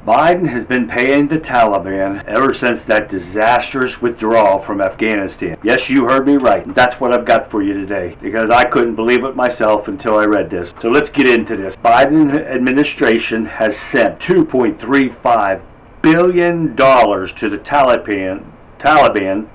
Biden has been paying the Taliban ever since that disastrous withdrawal from Afghanistan. Yes, you heard me right. That's what I've got for you today, because I couldn't believe it myself until I read this. So let's get into this. Biden administration has sent $2.35 billion to the Taliban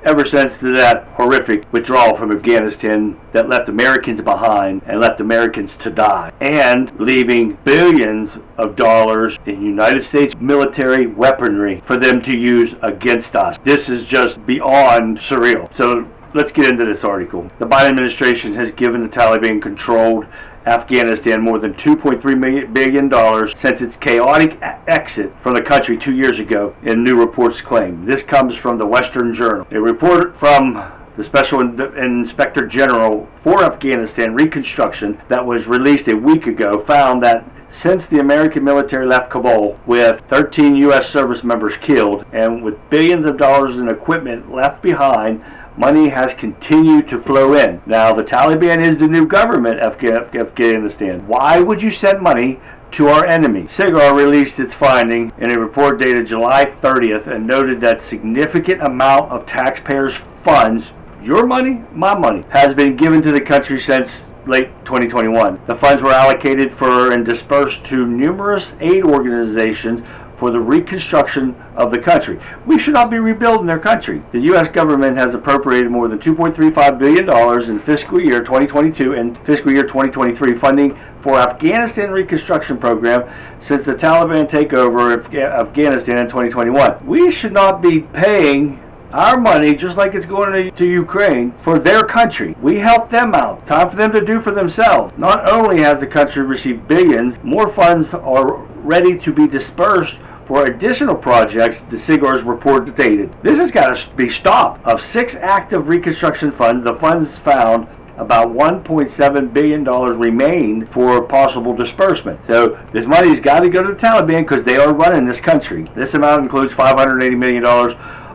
ever since that horrific withdrawal from Afghanistan that left Americans behind and left Americans to die, and leaving billions of dollars in United States military weaponry for them to use against us. This is just beyond surreal. So let's get into this article. The Biden administration has given the Taliban controlled Afghanistan more than $2.3 billion since its chaotic exit from the country 2 years ago, and new reports claim. This comes from the Western Journal. A report from the Special Inspector General for Afghanistan Reconstruction that was released a week ago found that since the American military left Kabul with 13 U.S. service members killed and with billions of dollars in equipment left behind, money has continued to flow in. Now, the Taliban is the new government of Afghanistan. Why would you send money to our enemy? SIGAR released its finding in a report dated July 30th and noted that significant amount of taxpayers' funds, your money, my money, has been given to the country since late 2021. The funds were allocated for and dispersed to numerous aid organizations for the reconstruction of the country. We should not be rebuilding their country. The U.S. government has appropriated more than $2.35 billion in fiscal year 2022 and fiscal year 2023 funding for Afghanistan reconstruction program since the Taliban takeover of Afghanistan in 2021. We should not be paying our money, just like it's going to Ukraine, for their country. We help them out. Time for them to do for themselves. Not only has the country received billions, more funds are ready to be dispersed for additional projects, the SIGAR's report stated. This has got to be stopped. Of 6 active reconstruction funds, the funds found about $1.7 billion remained for possible disbursement. So this money's got to go to the Taliban because they are running this country. This amount includes $580 million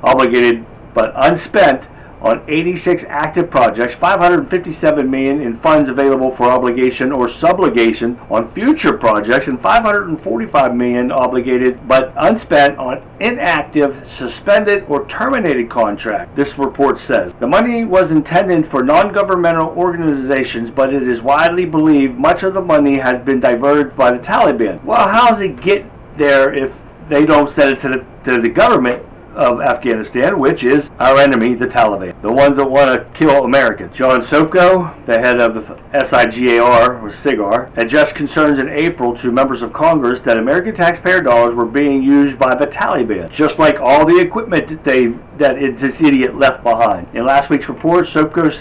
obligated but unspent on 86 active projects, $557 million in funds available for obligation or subrogation on future projects, and $545 million obligated but unspent on inactive, suspended, or terminated contracts. This report says the money was intended for non-governmental organizations, but it is widely believed much of the money has been diverted by the Taliban. Well, how does it get there if they don't send it to the government of Afghanistan, which is our enemy, the Taliban, the ones that want to kill Americans? John Sopko, the head of the SIGAR, or SIGAR, addressed concerns in April to members of Congress that American taxpayer dollars were being used by the Taliban, just like all the equipment that this idiot left behind. In last week's report, Sopko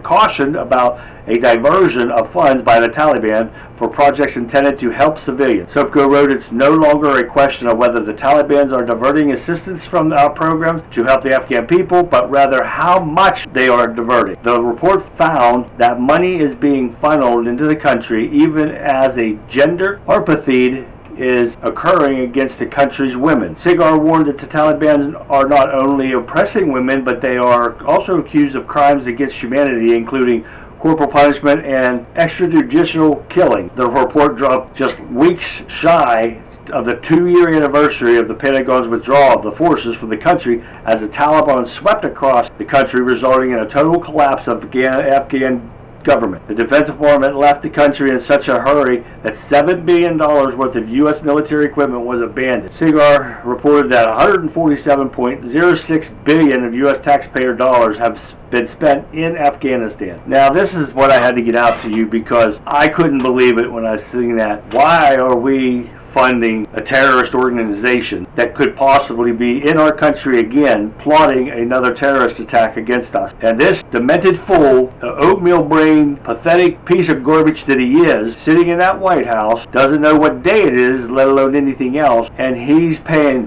cautioned about a diversion of funds by the Taliban for projects intended to help civilians. Sopko wrote, "It's no longer a question of whether the Taliban are diverting assistance from our programs to help the Afghan people, but rather how much they are diverting." The report found that money is being funneled into the country even as a gender apartheid is occurring against the country's women. SIGAR warned that the Taliban are not only oppressing women, but they are also accused of crimes against humanity, including corporal punishment and extrajudicial killing. The report dropped just weeks shy of the 2-year anniversary of the Pentagon's withdrawal of the forces from the country as the Taliban swept across the country, resulting in a total collapse of Afghan government. The Defense Department left the country in such a hurry that $7 billion worth of U.S. military equipment was abandoned. SIGAR reported that $147.06 billion of U.S. taxpayer dollars have been spent in Afghanistan. Now, this is what I had to get out to you because I couldn't believe it when I seen that. Why are we funding a terrorist organization that could possibly be in our country again, plotting another terrorist attack against us? And this demented fool, the oatmeal brain, pathetic piece of garbage that he is, sitting in that White House, doesn't know what day it is, let alone anything else, and he's paying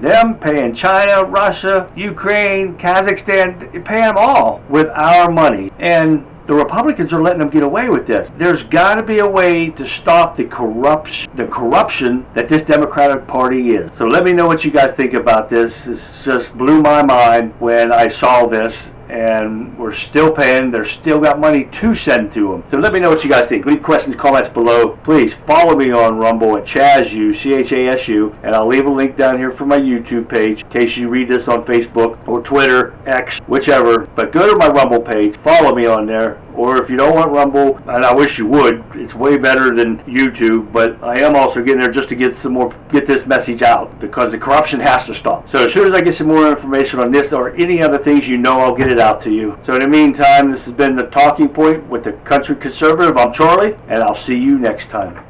China, Russia, Ukraine, Kazakhstan, paying them all with our money. And the Republicans are letting them get away with this. There's got to be a way to stop the corruption that this Democratic Party is. So let me know what you guys think about this. This just blew my mind when I saw this. and we're still paying. They're still got money to send to them. So let me know what you guys think. Leave questions, comments below. Please follow me on Rumble at Chasu, CHASU, and I'll leave a link down here for my YouTube page in case you read this on Facebook or Twitter, X, whichever. But go to my Rumble page, follow me on there. Or if you don't want Rumble, and I wish you would, it's way better than YouTube, but I am also getting there just to get this message out, because the corruption has to stop. So as soon as I get some more information on this or any other things, I'll get it out to you. So in the meantime, this has been The Talking Point with the Country Conservative. I'm Charlie, and I'll see you next time.